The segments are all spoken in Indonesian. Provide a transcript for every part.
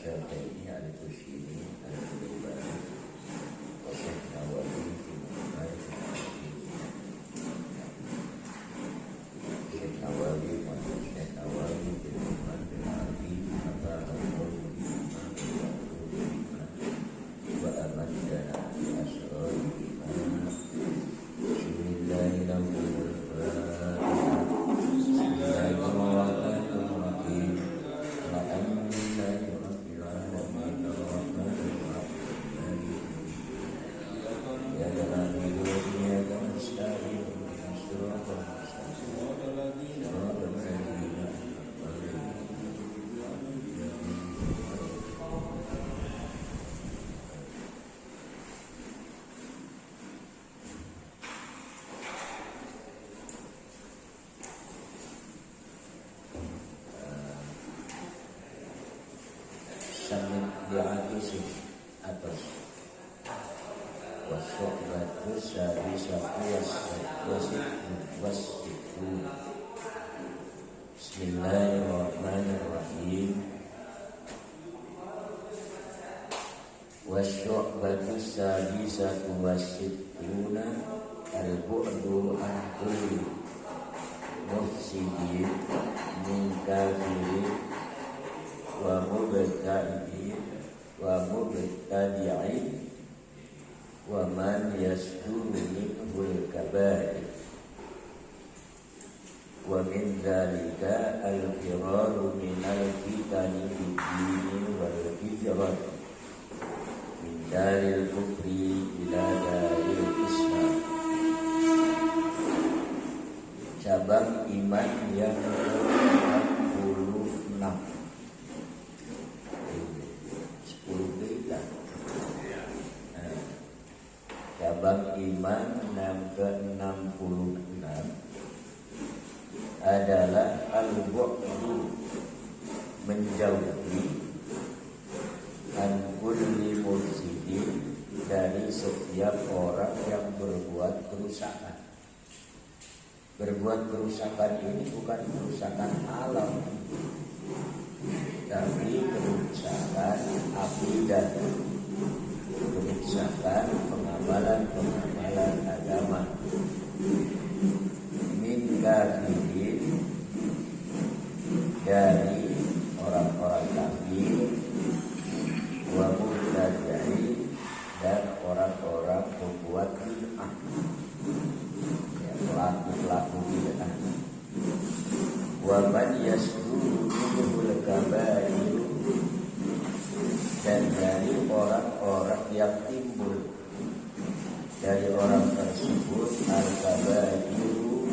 Syafi'i al-Kushini al-Quribani wa Syekh Nawawi Syekh Nawawi wa Syekh Nawawi Iman bin Ali Mata al-Qawli Iman wa amadana asrar iman sambil diakisi atas wasyu'batu sabisatu wasiku. Bismillahirrahmanirrahim. Wasyu'batu sabisatu wasikuna al-bu'du an kulli mufsidin min kafirin wa mubtadi'in wa man yasduru minhul kaba'ir wa min dzalika al-firaru minal fitani bid-dini wal hijrat min daril kufri ila daril islam. Cabang iman yang ke-46 cabang iman yang ke-66 adalah al-bu'du, menjauhi an kulli mufsidin, dari setiap orang yang berbuat kerusakan. Berbuat kerusakan ini bukan kerusakan alam, tapi kerusakan akidah, kerusakan pengamalan agama. Min kafirin, dari orang-orang kafir, wa mubtadi'in, dan orang-orang pembuat bid'ah, ya, pelaku-pelaku bid'ah. Wa man yasduru minhul kaba'ir, dan dari orang-orang yang timbul dari orang tersebut al-kabairu,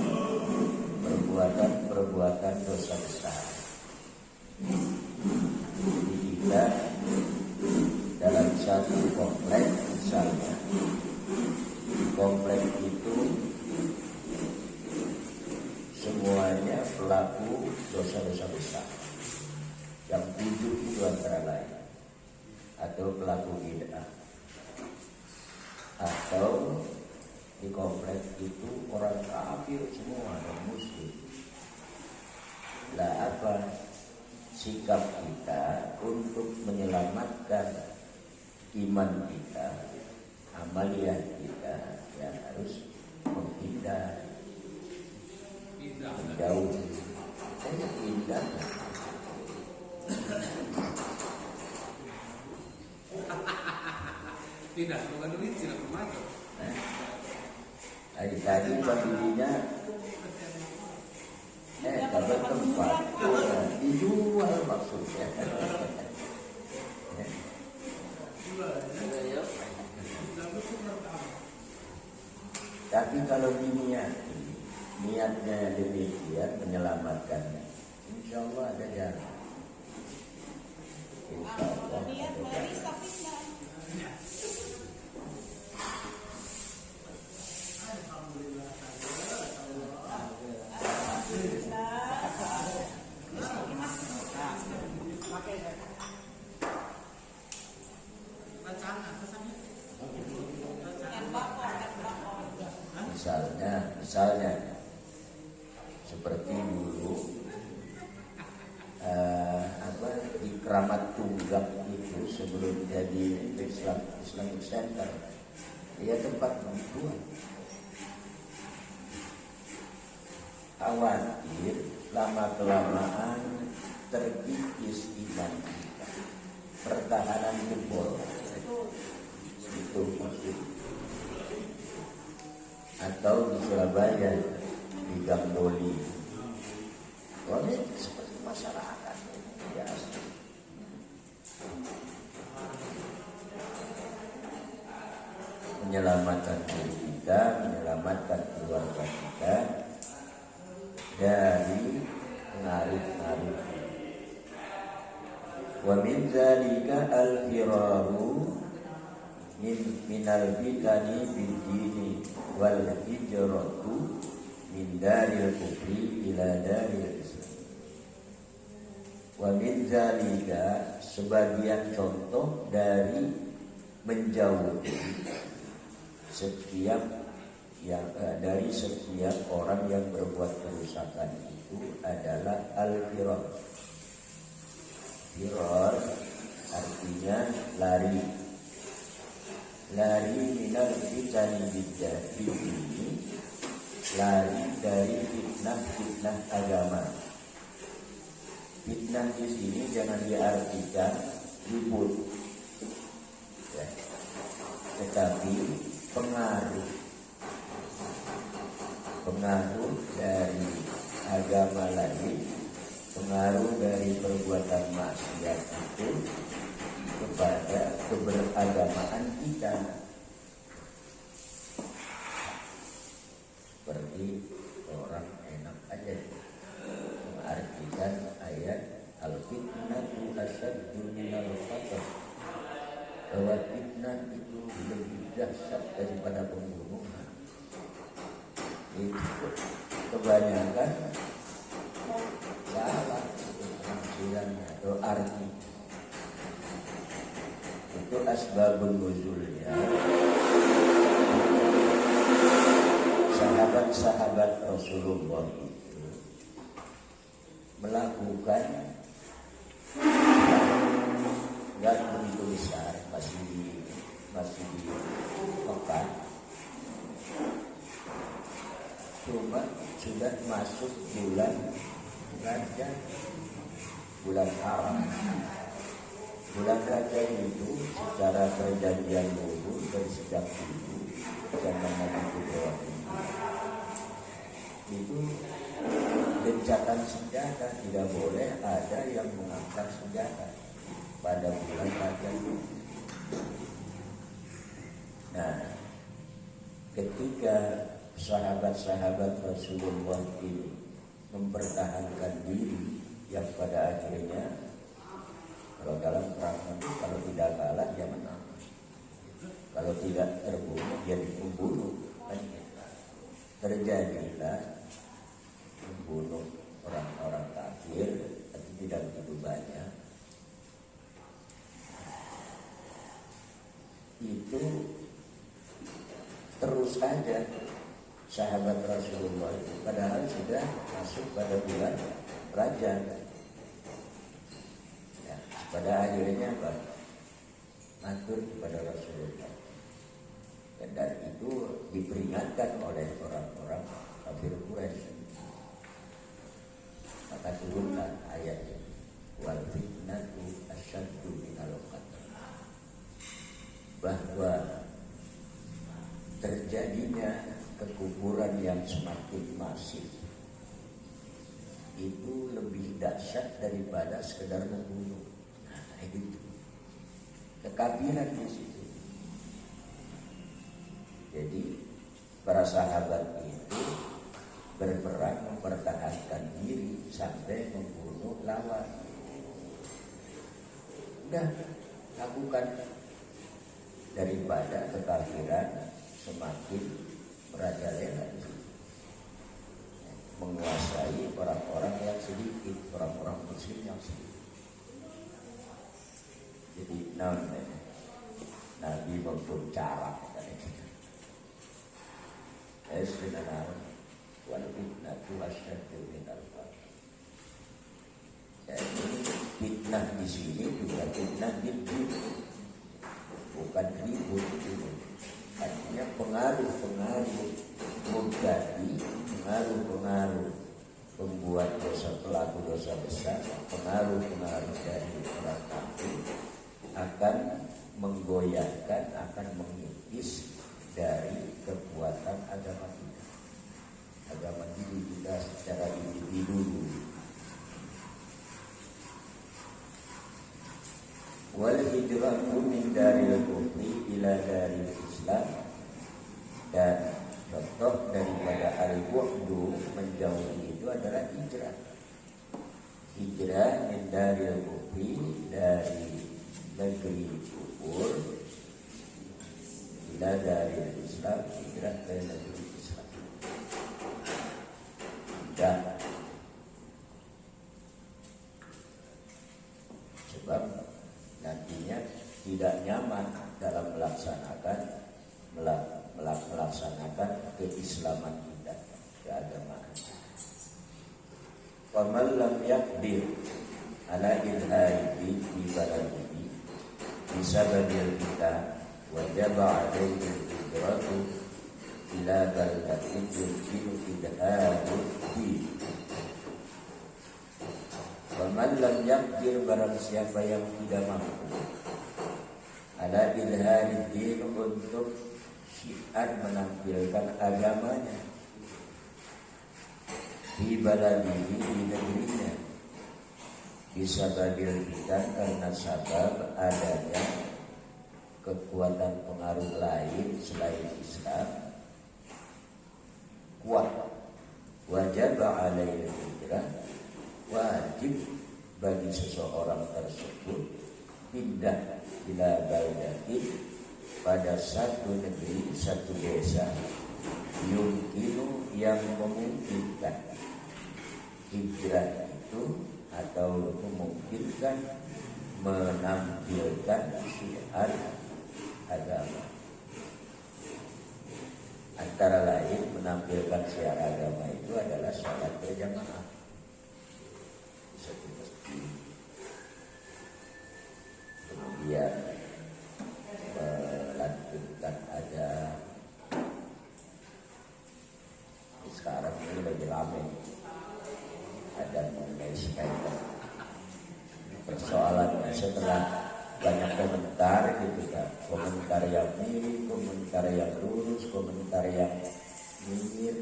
perbuatan dosa besar. Jadi kita dalam satu komplek, misalnya di komplek itu semuanya pelaku dosa-dosa besar, yang 7 itu antara lain, atau pelaku bid'ah, atau di komplek itu orang kafir semua dan muslim. Lah apa sikap kita untuk menyelamatkan iman kita, amaliyah kita, ya harus menghindar, menjauh. Saya pindah. Tidak, bukan duit, tidak bermain. Tadi pembelinya kalau tempat dijual maksudnya. Tapi kalau diniati, niatnya demikian menyelamatkannya, insya Allah ada jalan. Insya Allah ada jalan. Misalnya seperti dulu di Kramat Tunggak itu sebelum jadi Islamic Center, dia tempat pembukuan. Khawatir lama-kelamaan terkikis iman kita, pertahanan jebol itu maksud. Atau di Surabaya, di Gamboli, ini seperti masyarakat biasa. Menyelamatkan diri kita, menyelamatkan keluarga kita dari pengaruh-pengaruh. Wa min zalika al-firaru minal fitani bid-dini wal hijratu min daril kufri ila daril islam. Wa min zalika, sebagian contoh dari menjauhi setiap dari setiap orang yang berbuat kerusakan itu adalah al-firar. Firar artinya lari. Lari minal fitani bid-dini, lari dari fitnah-fitnah agama. Fitnah di sini jangan diartikan ribut, ya, tetapi pengaruh dari agama lain, pengaruh dari perbuatan maksiat itu kepada keberagamaan kita. Seperti orang enak aja mengartikan ayat al-fitnatu asyaddu minal qatl, bahwa fitnah itu lebih dahsyat daripada pembunuhan. Itu kebanyakan salah penafsirannya atau arti. Itu asbabun nuzulnya. Sahabat-sahabat Rasulullah itu melakukan nggak begitu besar, masih di Mekah. Cuma sudah masuk bulan Rajab, bulan haram. Bulan Rajab itu secara perjanjian dulu dari sejak dulu zaman Nabi Ibrahim itu gencatan senjata, tidak boleh ada yang mengangkat senjata pada bulan Rajab. Nah, ketika sahabat-sahabat Rasulullah ini mempertahankan diri, yang pada akhirnya kalau dalam perang itu kalau tidak kalah dia menang, kalau tidak terbunuh dia dibunuh. Terjadilah membunuh orang-orang kafir, tapi tidak begitu banyak. Itu terus saja sahabat Rasulullah itu, padahal sudah masuk pada bulan Rajab. Ya, pada akhirnya apa? Matur kepada Rasulullah. Dan itu diperingatkan oleh orang-orang kafir Quraisy. Maka turunlah ayat ini, wal fitnatu asyaddu minal qatl, bahwa terjadinya kekufuran yang semakin masif itu lebih dahsyat daripada sekedar membunuh. Nah, itu kekafiran di situ. Jadi para sahabat itu berperang mempertahankan diri sampai membunuh lawan. Udah lakukan, daripada kekafiran semakin merajalela, menguasai orang-orang yang sedikit, orang-orang muslim yang sedikit. Jadi Nabi maupun cara Esbenar wal fitnatu asyaddu minal qatl. Fitnah fitnah di sini juga fitnah bid'ah, bukan ribut itu. Artinya pengaruh-pengaruh mubtadi, pengaruh-pengaruh pembuat dosa, pelaku dosa besar, pengaruh-pengaruh dari orang kafir akan menggoyahkan, akan mengikis dari kekuatan agama kita. Agama kita secara individu. Wal hijratu min daril kufri ila daril Islam, dan contoh daripada al-bu'du menjauhi itu adalah hijrah. Hijrah min daril kufri, dari negeri kufur, ila daril Islam, hijrah ke negeri Islam. Dan sebab nantinya tidak nyaman dalam melaksanakan keislaman kita, keagamaan. Wa man lam yaqdir ala idhari fi baladihi bisababil kita wajaba alaihi hijratu ila baladatin yumkinu idharu fi. Wa man lam yaqdir, barang siapa yang tidak mampu ala idhari din, untuk syiar menampilkan agamanya, di baladihi, di negerinya, bisa badil kita karena sabab adanya kekuatan pengaruh lain selain Islam kuat. Wajib alaihi hijrah, wajib bagi seseorang tersebut pindah ila baldatin, pada satu negeri, satu desa, yumkinu, yang memungkinkan hijrah itu, atau memungkinkan menampilkan syiar agama. Antara lain menampilkan syiar agama itu adalah sholat berjamaah di satu masjid, kemudian melanjutkan ada, sekarang ini lagi ramai ada mengenai skandal persoalannya, setelah banyak komentar gitu kan, komentar yang mirip, komentar yang lurus, komentar yang nyinyir,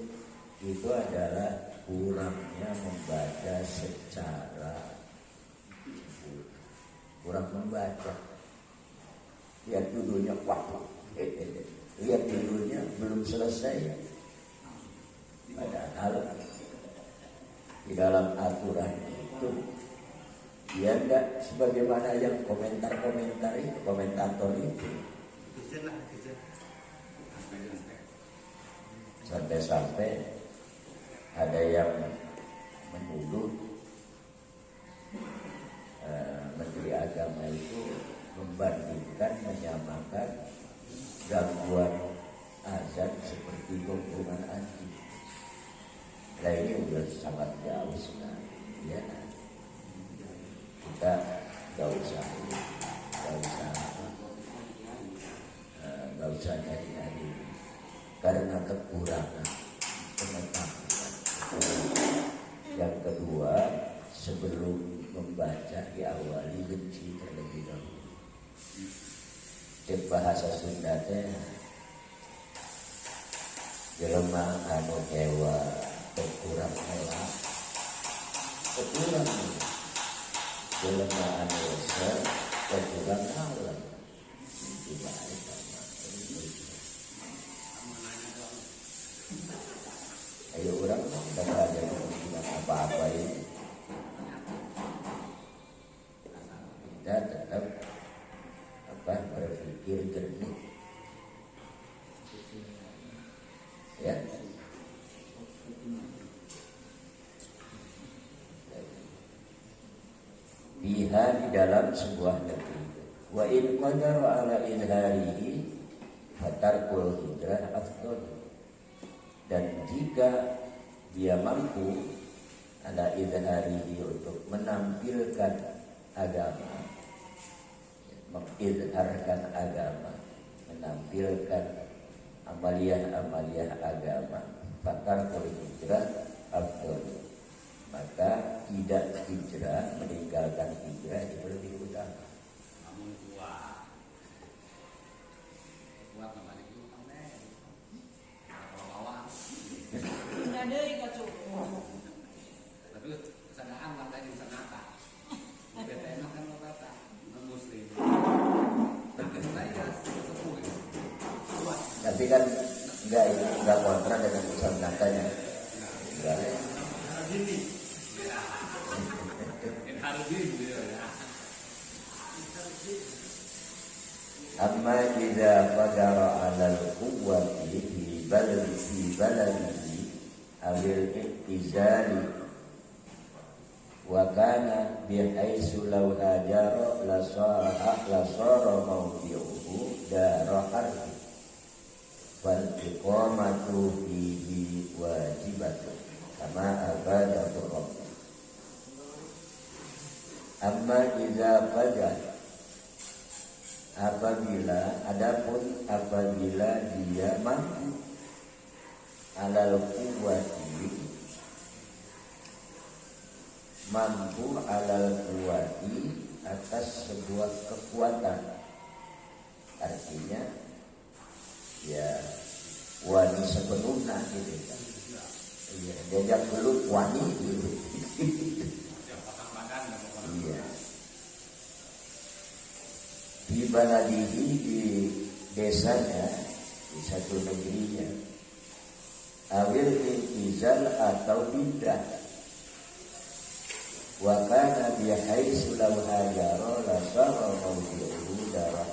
itu adalah kurangnya membaca secara kurang membaca. Lihat judulnya, lihat judulnya belum selesai, padahal di dalam aturan itu dia tidak sebagaimana yang komentar-komentar itu, komentator itu, sampai-sampai ada yang menuduh Menteri Agama itu membandingkan, menyamakan gangguan azan seperti gonggongan anjing. Nah ini udah sangat jauh sekali, ya. Kita nggak usah nyari-nyari karena kekurangan pengetahuan. Yang kedua, sebelum membaca diawali benci terlebih dahulu. Cek bahasa Sunda teh jelema anu hewa berkurang elak, berkurang jelema anu besar berkurang halal. Ayo orang tidak ada kepentingan apa-apa ini, kita tetap berpikir jernih, ya. Biha, di dalam sebuah negeri. Wa in qadaru ala idharihi fatarkul hijrah afdal. Dan jika dia mampu ala idharihi, untuk menampilkan agama, mengizharkan agama, menampilkan amaliyah-amaliyah agama, fatarkul hijrah afdal. Maka tidak hijrah, meninggalkan hijrah itu lebih utama. Namun kuat nama itu mana? Kalau bawah. Tidak ada yang kacau. Terus kesanaan mata di sanata. BTN kan lo kata non muslim. Tapi saya sepuh. Kuat. Tapi kan enggak kontra dengan usaha katanya. Enggak. Ini. Ini harus ini ya. Amma idza qadara 'alal quwwati fi baladihi awil iktizali wa kana bihaitsu law hajara la sara mawdi'uhu dara harbi wal iqamatu fihi wajibatun kama abada rabb. Amma idza qadara, apabila dia mampu alal kuwati atas sebuah kekuatan, artinya ya wani sepenuhnya gitu kan. Iya, diajak peluk wani gitu. Iya. Di baladihi, di desanya, di satu negerinya, awil intizal atau pindah, wa kana bihaitsu law hajara la sara mawdi'uhu darah.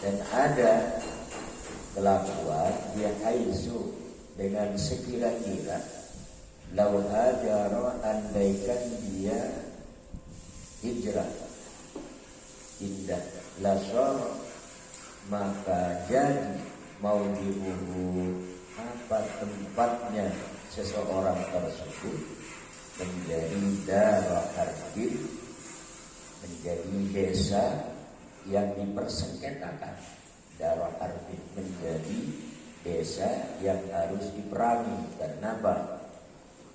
Dan ada kelakuan bihaitsu, dengan sekira-kira, law hajara, andaikan dia hijrah, pindah, lasor, maka jadi mau dibunuh apa tempatnya seseorang tersebut menjadi darah harbin, menjadi desa yang dipersengketakan. Darah harbin menjadi desa yang harus diperangi. Karena apa?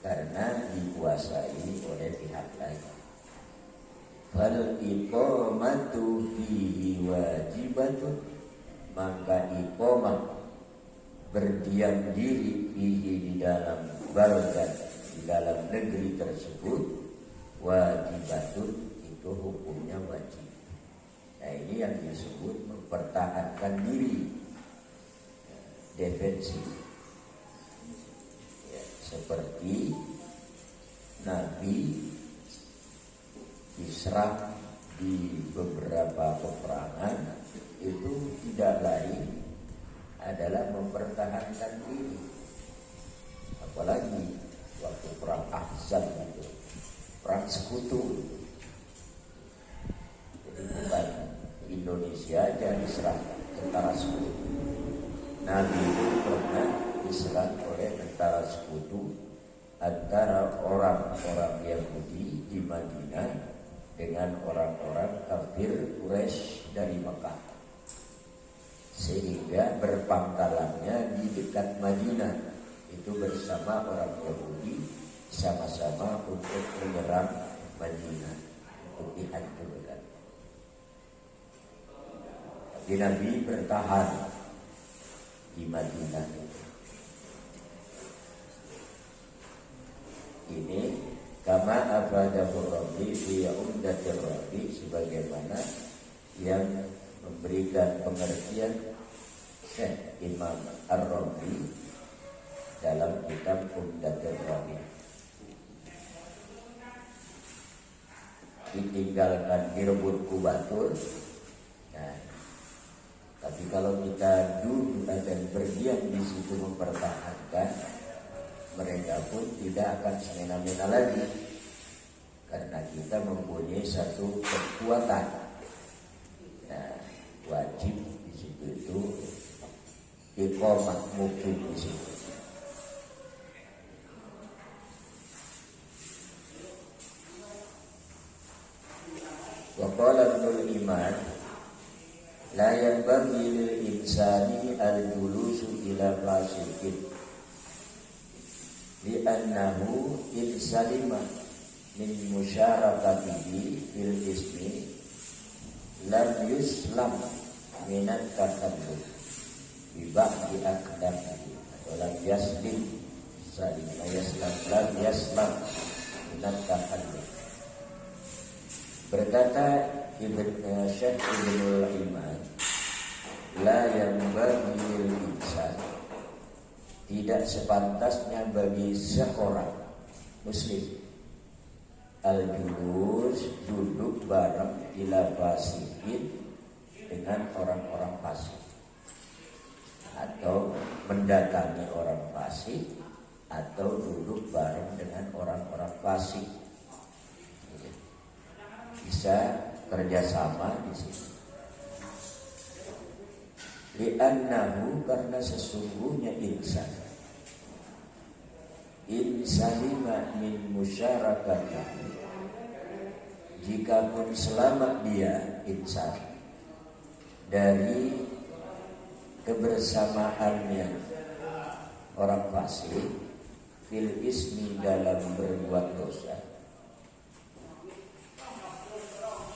Karena dikuasai oleh pihak lain. Fal iqamatu fihi wajibatun, maka iqamah, berdiam diri fihi, di dalam balad, di dalam negeri tersebut, wajibatun, itu hukumnya wajib. Nah, ini yang disebut mempertahankan diri, defensif ya, seperti Nabi diserang di beberapa peperangan, itu tidak lain adalah mempertahankan diri. Apalagi waktu perang Ahzab itu, perang sekutu. Jadi bukan Indonesia aja diserang tentara sekutu. Nabi itu pernah diserang oleh tentara sekutu antara orang-orang Yahudi di Madinah dengan orang-orang kafir Quraisy dari Mekah, sehingga berpangkalannya di dekat Madinah itu bersama orang Yahudi, sama-sama untuk menyerang Madinah, untuk dihancurkan. Tapi Nabi bertahan di Madinah itu. Ini kama afadahu Rabbi fi umdatir Rabbi, sebagaimana yang memberikan pengertian Syekh Imam Ar-Rabi dalam kitab Umdatir Rabbi. Ditinggalkan direbut kubatul. Nah, tapi kalau kita duduk dan berdiam di situ mempertahankan, mereka pun tidak akan semena-mena lagi, karena kita mempunyai satu kekuatan. Nah, wajib di situ itu iqamah mukim di situ. Wa qala Ibnul Iman la yanbaghi lil insani al-julusu ila fasiqin li'annahu in salima min musyarakatihi fil ismi lam yuslam minat takalluf bi ba'di aqdamihi wa lam yaslim salim lam yaslam minat takalluf. Berkata Syekh Ibnul Iman, la yanbaghi lil insan, tidak sepantasnya bagi seorang muslim al-julus, duduk bareng ila fasikin, dengan orang-orang fasik, atau mendatangi orang fasik, atau duduk bareng dengan orang-orang fasik. Bisa kerjasama di sini. Li'annahu, karena sesungguhnya insan insalima min musyarakatihi, jikapun selamat dia insan dari kebersamaannya orang fasik fil ismi, dalam berbuat dosa,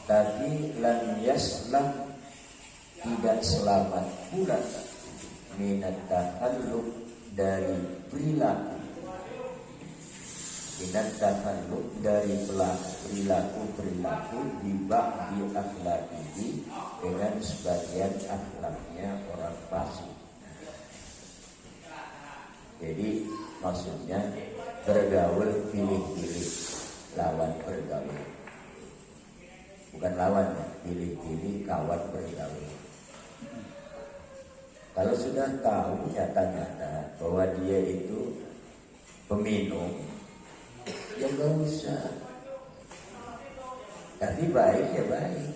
tapi lam yaslam, tidak selamat pula minat takalluf, dari perilaku, minat takalluf, dari perilaku di ba'di akhlaqihi, dengan sebagian akhlaknya orang fasik. Jadi maksudnya bergaul pilih-pilih, lawan bergaul, bukan lawan, pilih-pilih kawan bergaul. Kalau sudah tahu nyata-nyata bahwa dia itu peminum, ya gak usah. Tapi baik ya baik,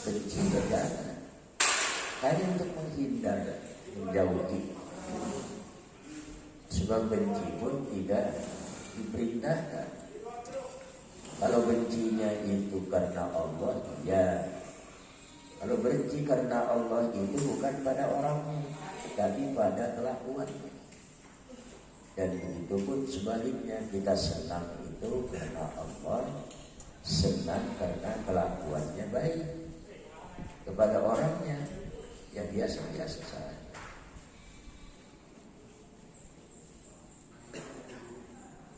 benci ya jangan. Hanya untuk menghindar, menjauhi. Sebab benci pun tidak diperintahkan. Kalau bencinya itu karena Allah, ya. Kalau benci karena Allah itu bukan pada orangnya, tapi pada kelakuannya. Dan begitu pun sebaliknya, kita senang itu karena Allah, senang karena kelakuannya baik kepada orangnya, ya biasa-biasa saja.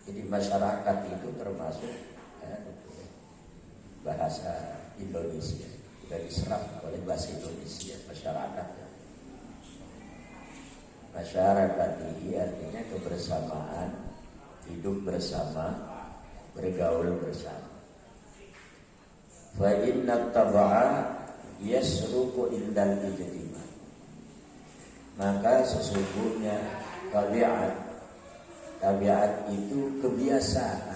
Jadi masyarakat itu termasuk bahasa Indonesia, sudah diserap oleh bahasa Indonesia, masyarakat. Masyarakat ini artinya kebersamaan, hidup bersama, bergaul bersama. Fa inna taba'a yasruqu indal ijtima, maka sesungguhnya tabiat itu kebiasaan.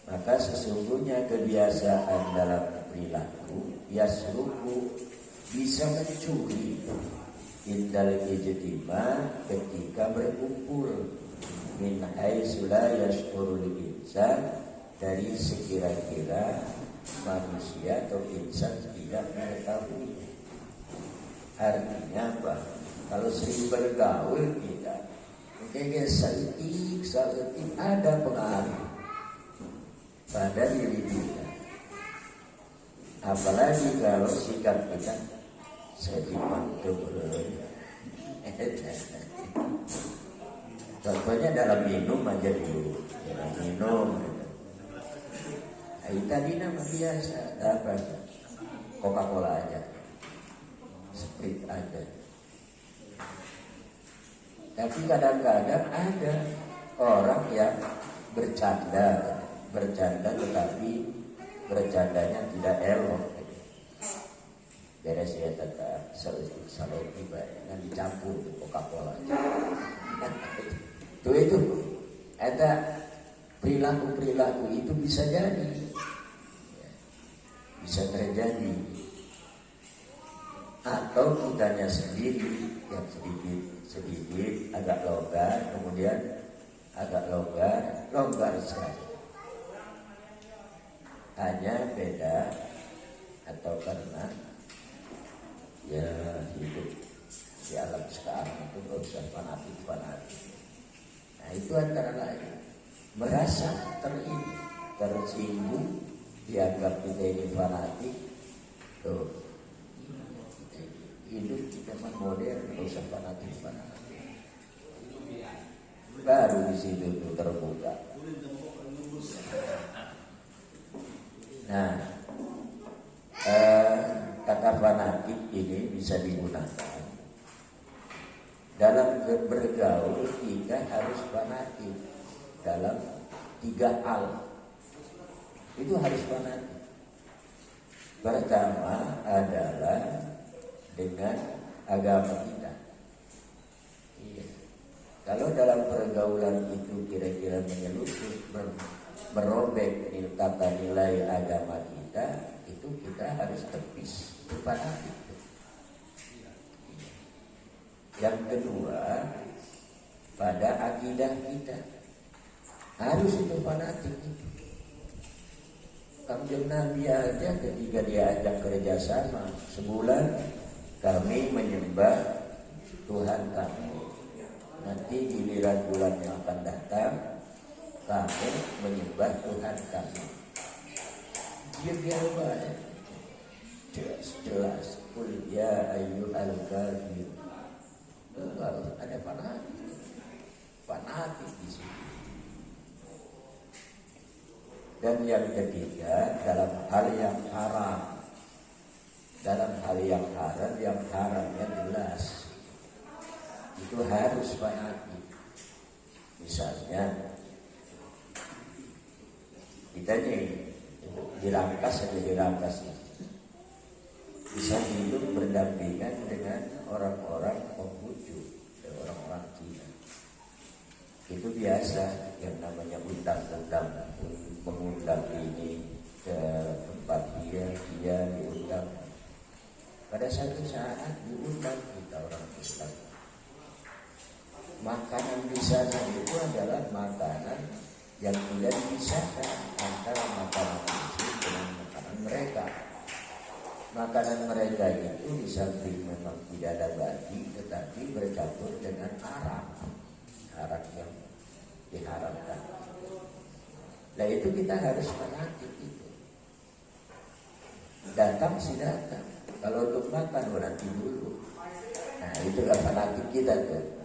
Maka sesungguhnya kebiasaan dalam perilaku yasruqu, bisa mencuri indal ijtima, ketika berkumpul, min haitsu la yash'urul insan, dari sekira-kira manusia atau insan tidak mengetahui. Artinya apa? Kalau sering bergaul kita, mungkin seetik ada pengaruh pada diri kita. Apalagi kalau sikap kita sedimantu. Contohnya dalam minum aja dulu, dalam minum. Tadi nama biasa, apa? Coca-Cola aja, Sprite aja. Tapi kadang-kadang ada orang yang bercanda tetapi bercandanya tidak elok. Beres ya tetap selalu tiba dengan dicampur Coca-Cola. Itu ada perilaku itu bisa jadi, bisa terjadi. Atau kitanya sendiri yang sedikit agak longgar, kemudian agak longgar sekali. Hanya beda karena ya hidup di alam sekarang itu nggak usah fanatik. Nah itu antara lain merasa tersinggung, dianggap kita ini fanatik. Tuh hidup di zaman modern nggak usah fanatik. Baru di situ tuh terbuka. Nah, kata fanatik ini bisa digunakan dalam bergaul. Kita harus fanatik dalam 3 hal. Itu harus fanatik. Pertama adalah dengan agama kita. Iya. Kalau dalam pergaulan itu kira-kira menyelusup, merobek tata nilai agama kita, itu kita harus tepis kepada itu. Yang kedua, pada akidah kita harus itu fanatik itu. Kanjeng Nabi aja ketika diajak kerjasama sebulan, kami menyembah Tuhan kami. Nanti giliran bulan yang akan datang, kami menyembah Tuhan kami. Dia baik, jelas. Qul ya ayyuhal kafir. Ada fanatik di sini. Dan yang ketiga, dalam hal yang haram. Dalam hal yang haram, yang haramnya jelas. Itu harus fanatik. Misalnya kita nih dirangkas bisa hidup berdampingan dengan orang-orang Konghucu, orang-orang Cina. Itu biasa yang namanya undang-undang, mengundang ini ke tempat dia diundang. Pada satu saat diundang kita orang Islam. Makanan di sana itu adalah makanan yang tidak dipisahkan antara makanan Muslim dengan makanan mereka. Makanan mereka itu di samping memang tidak ada babi, tetapi bercampur dengan arak yang diharamkan. Nah itu kita harus fanatik itu. Datang sih datang. Kalau untuk makan nanti dulu. Nah itu gak fanatik kita tuh.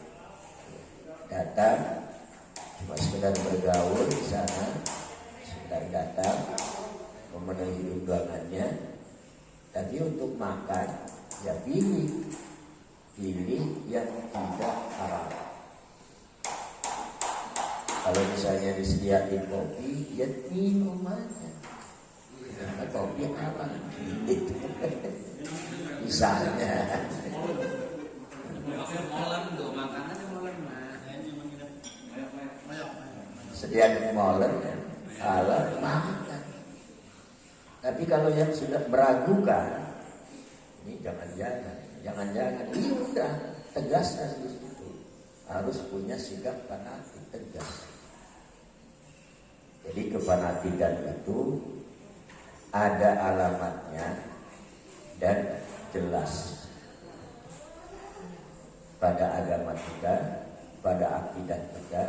Datang cuma sekedar bergaul di sana, sekedar datang memenuhi undangannya. Tapi untuk makan ya pilih yang tidak haram. Kalau misalnya disediakan kopi, ya minum aja. Karena kopi haram. Itu misalnya. Sediakan molen halal makan. Tapi kalau yang sudah meragukan, ini jangan-jangan, ini udah tegaskan di situ. Harus punya sikap fanatik tegas. Jadi kefanatikan itu ada alamatnya dan jelas pada agama kita, pada akidah kita,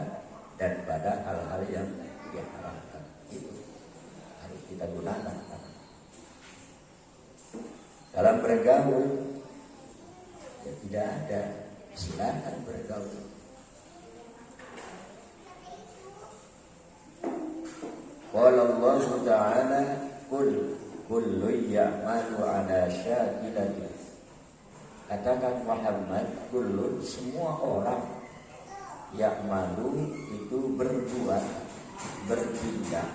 dan pada hal-hal yang diharamkan. Itu harus kita gunakan. Dalam bergaul ya tidak ada, silakan bergaul. Qala Allah Ta'ala kullu ya'malu ala syakilati. Katakan Muhammad, kullu, semua orang ya'malu itu berbuat, bertindak,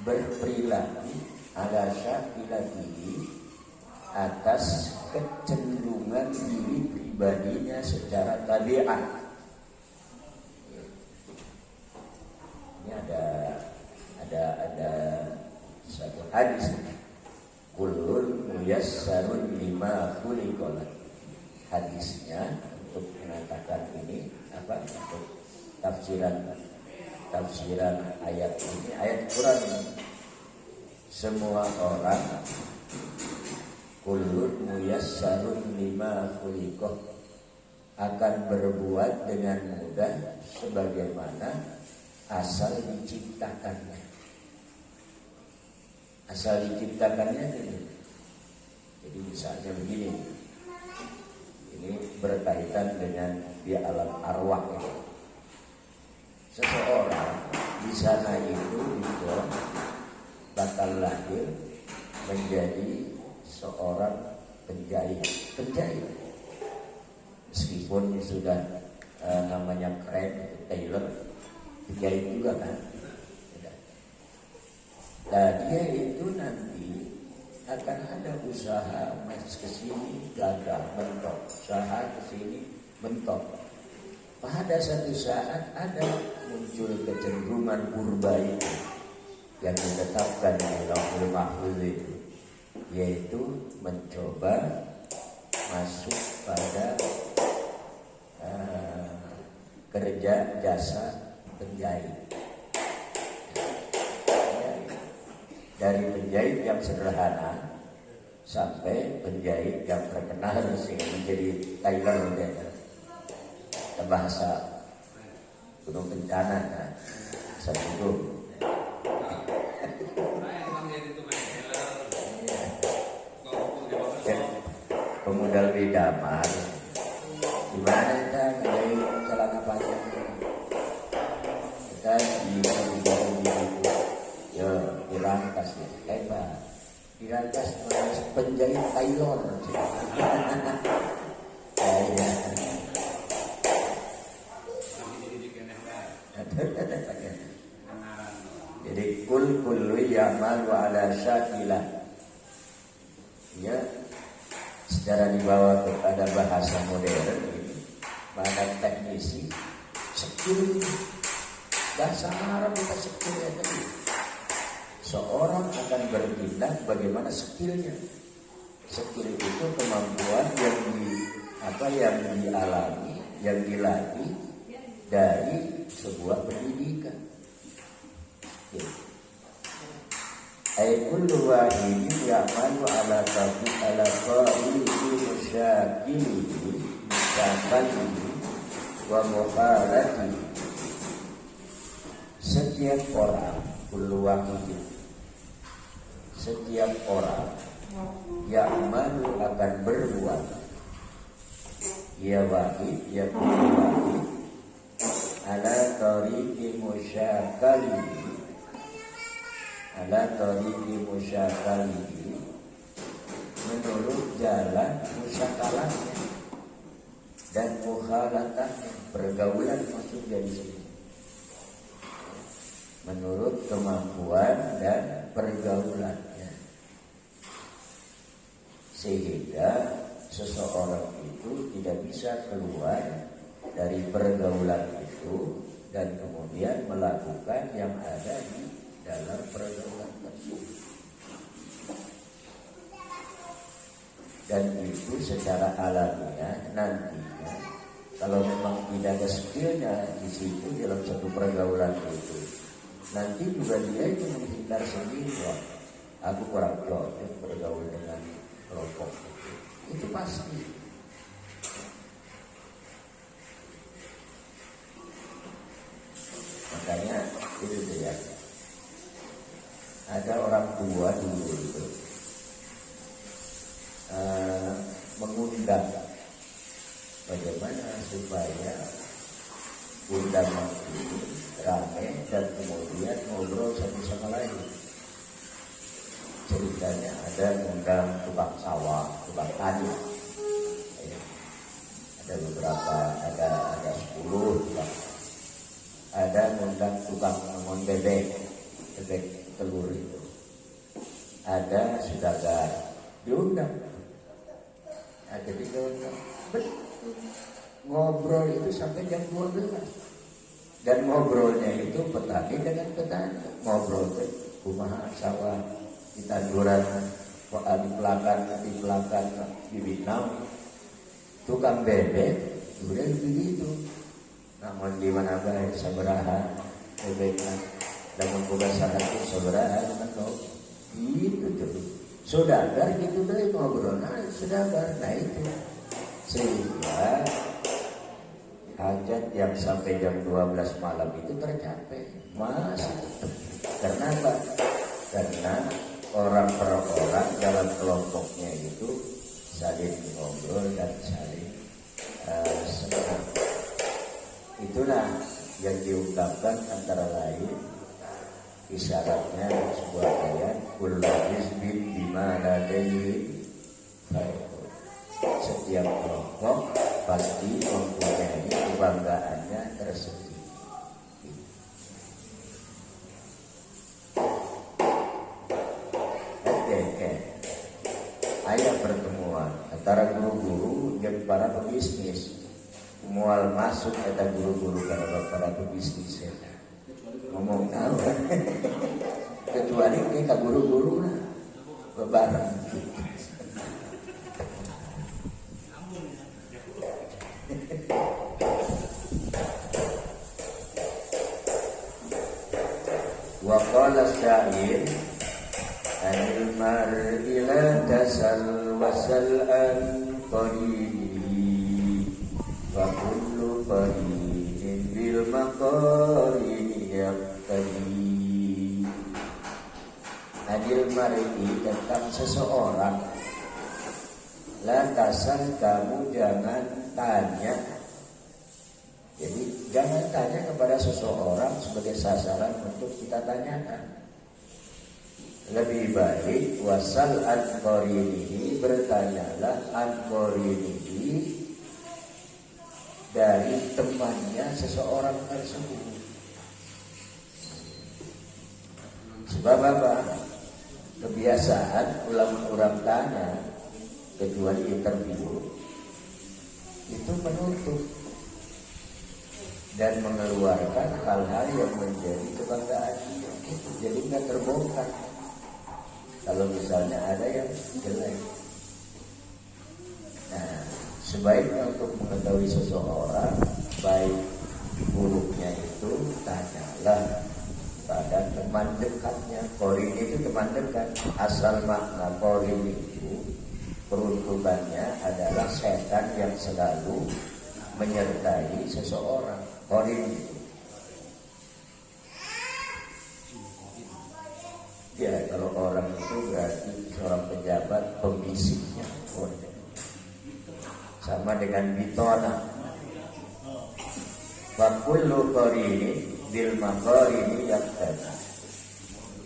berperilaku ala syakilatihi atas kecenderungan diri pribadinya secara tabiat. Ini ada satu hadis, kullun muyassarun lima khuliqalah. Hadisnya untuk mengatakan ini untuk tafsiran ayat ini, ayat Quran ini. Semua orang kullun muyassarun lima khuliqah, akan berbuat dengan mudah sebagaimana asal diciptakannya. Asal diciptakannya ini. Jadi misalnya begini, ini berkaitan dengan di alam arwah ini. Seseorang di sana itu bakal lahir menjadi seorang penjahit. Meskipun sudah namanya keren, tailor, penjahit juga kan. Nah dia itu nanti akan ada usaha mas kesini gagal mentok, usaha kesini mentok. Pada satu saat ada muncul kecenderungan purba itu yang ditetapkan di Lauhul Mahfuz itu, yaitu mencoba masuk pada kerja jasa penjahit. Dari penjahit yang sederhana sampai penjahit yang terkenal sehingga menjadi tailor bahasa Gunung Kencana kan, satu pemodal bidamar. Gimana kita ngadain celana panjang kita di ya dirangkas ya hebat, dirangkas penjahit tailor. Jadi kullu ya'malu ala syakilah, ya secara dibawa kepada bahasa modern ini, bahasa teknisi, skill bahasa Arab kita skill ya tadi. Seorang akan bertindak bagaimana skillnya. Skill itu kemampuan yang dialami, yang dilatih dari sebuah pendidikan. Ai kullu wahidin ya'malu ala qa'ili musyakili mustaqili wa muharati. Setiap orang, kullu wahidin, setiap orang ya'malu akan berbuat, ya wahid, ya kullu wahid, ala tariqi musyakali, ala tariqi musyakali, menurut jalan musyakalahnya dan mukhalatahnya, pergaulan maksud dari sini, menurut kemampuan dan pergaulannya, sehingga seseorang itu tidak bisa keluar dari pergaulan itu dan kemudian melakukan yang ada di dalam pergaulan tersebut. Dan itu secara alamiah nantinya, kalau memang tidak ada skillnya di situ dalam satu pergaulan itu, nanti juga dia itu menghindar sendiri. Wah, aku kurang cocok bergaul dengan kelompok itu pasti. Makanya itu dia. Ada orang tua dulu itu mengundang bagaimana supaya undangan itu ramai dan kemudian ngobrol satu sama lain. Ceritanya ada mengundang tukang sawah, tukang tani. Ada beberapa, ada 10 tukang. Ada mengundang tukang mengon bebek telur itu. Ada saudagar diundang. Nah, ketika ngobrol itu sampai jam 12. Dan ngobrolnya itu petani dengan petani. Ngobrol ke kumaha sawah di tanduran, di belakang bibit naung. Tukang bebek udah begitu. Namun di mana baik sabaraha bebeknya, namun bukan sangat sabaraha kan kau itu terus Saudagar gitu deh ngobrolnya saudagar. Nah itu sehingga hajat yang sampai jam 12 malam itu tercapai masih tetap. Karena apa? Karena orang per orang dalam kelompoknya itu saling ngobrol dan saling senang. Itulah yang diungkapkan antara lain isyaratnya sebuah ayat kullu hizbin bima ladayhim farihun. Setiap kelompok pasti mempunyai kebanggaannya tersendiri. Oke. Ayat pertemuan antara guru-guru dan para pebisnis. Mual masuk kata guru-guru para pebisnis ya. Ngomong tahu kan? Kecuali ini ke guru-guru lah bebarang. Wa qala syair anil mar'i la tasal wasal an qarini wa kullu qarinin bil maqarini yaqtadi. Anil mar'i tentang seseorang, la tasal kamu jangan tanya. Jadi jangan tanya kepada seseorang sebagai sasaran untuk kita tanyakan. Lebih baik wasal an qarinihi, bertanyalah an qarinihi dari temannya seseorang tersebut. Sebab apa? Kebiasaan ulama-ulama tanya kecuali interview itu menutup dan mengeluarkan hal-hal yang menjadi kebanggaan. Jadi nggak terbongkar. Kalau misalnya ada yang jelek. Nah, sebaiknya untuk mengetahui seseorang baik buruknya itu tanyalah pada teman dekatnya. Qorin itu teman dekat. Asal makna qorin itu peruntukannya adalah setan yang selalu menyertai seseorang. Qorin itu ya, kalau orang itu berarti seorang pejabat pembisiknya. Sama dengan bitona. Wa kullu qarini bil maqarini yaqtadi.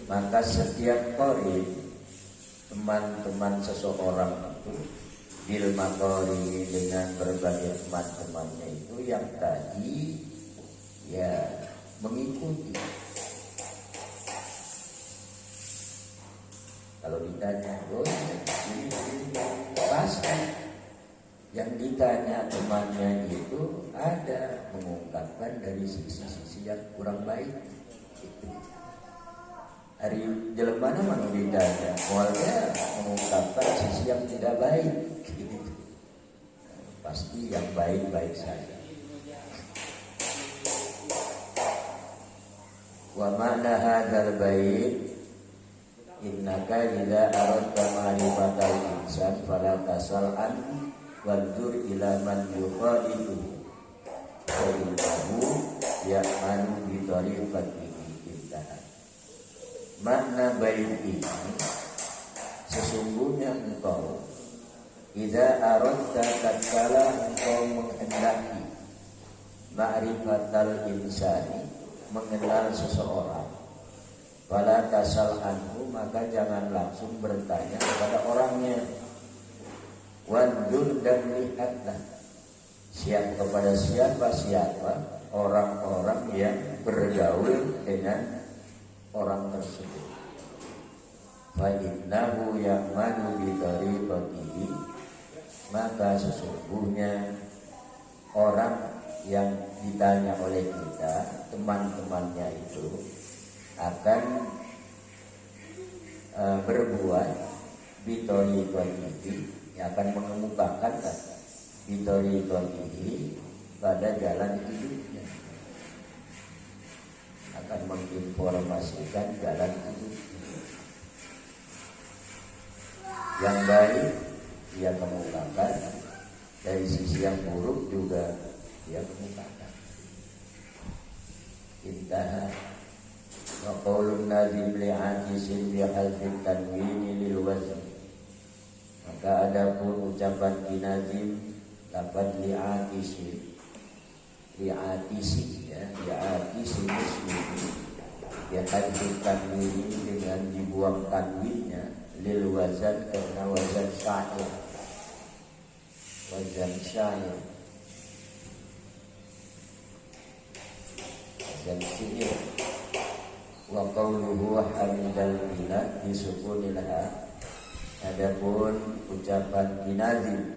Maka setiap qarin, teman-teman seseorang itu bil maqarini, dengan berbagai teman-temannya itu yang tadi ya mengikuti. Kalau ditanya, ini pasti yang ditanya temannya itu ada mengungkapkan dari sisi-sisi yang kurang baik. Itu. Hari jalan mana ditanya, awalnya mengungkapkan sisi yang tidak baik. Gitu. Pasti yang baik-baik saja. Wa ma'na hadzal bait innaka idza aradta ma'rifatal insan fala tasal an wanzur ila man yuqadidu fa innahu ya'malu bi tariqatihi intaha. Makna bait ini, sesungguhnya engkau idza aradta tatkala engkau menghendaki ma'rifatal insani, mengenal seseorang, fala tasal anhu, maka jangan langsung bertanya kepada orangnya. Wandur, dan lihatlah kepada siapa orang-orang yang bergaul dengan orang tersebut. Fa innahu ya'manu bi tariqatihi, maka sesungguhnya orang yang ditanya oleh kita, teman-temannya itu akan berbuat bitoriqatihi, yang akan mengemukakan bitoriqatihi pada jalan hidupnya, akan menginformasikan jalan hidupnya. yang baik dia kemukakan, dari sisi yang buruk juga dia kemukakan. Intaha wa qaulun nazim li'akisin bihalfin tanwini lil wazn. Maka adapun ucapan kinazim lafaz li'akisin, li'akisi ya, li'akisi muslim bihalfin tanwini dengan dibuang tanwinnya lil wazan karena wazan syair, wazan syair, wazan syair. Wa qawluhu hamidal bilad disukunil ha. Adapun ucapan kinazim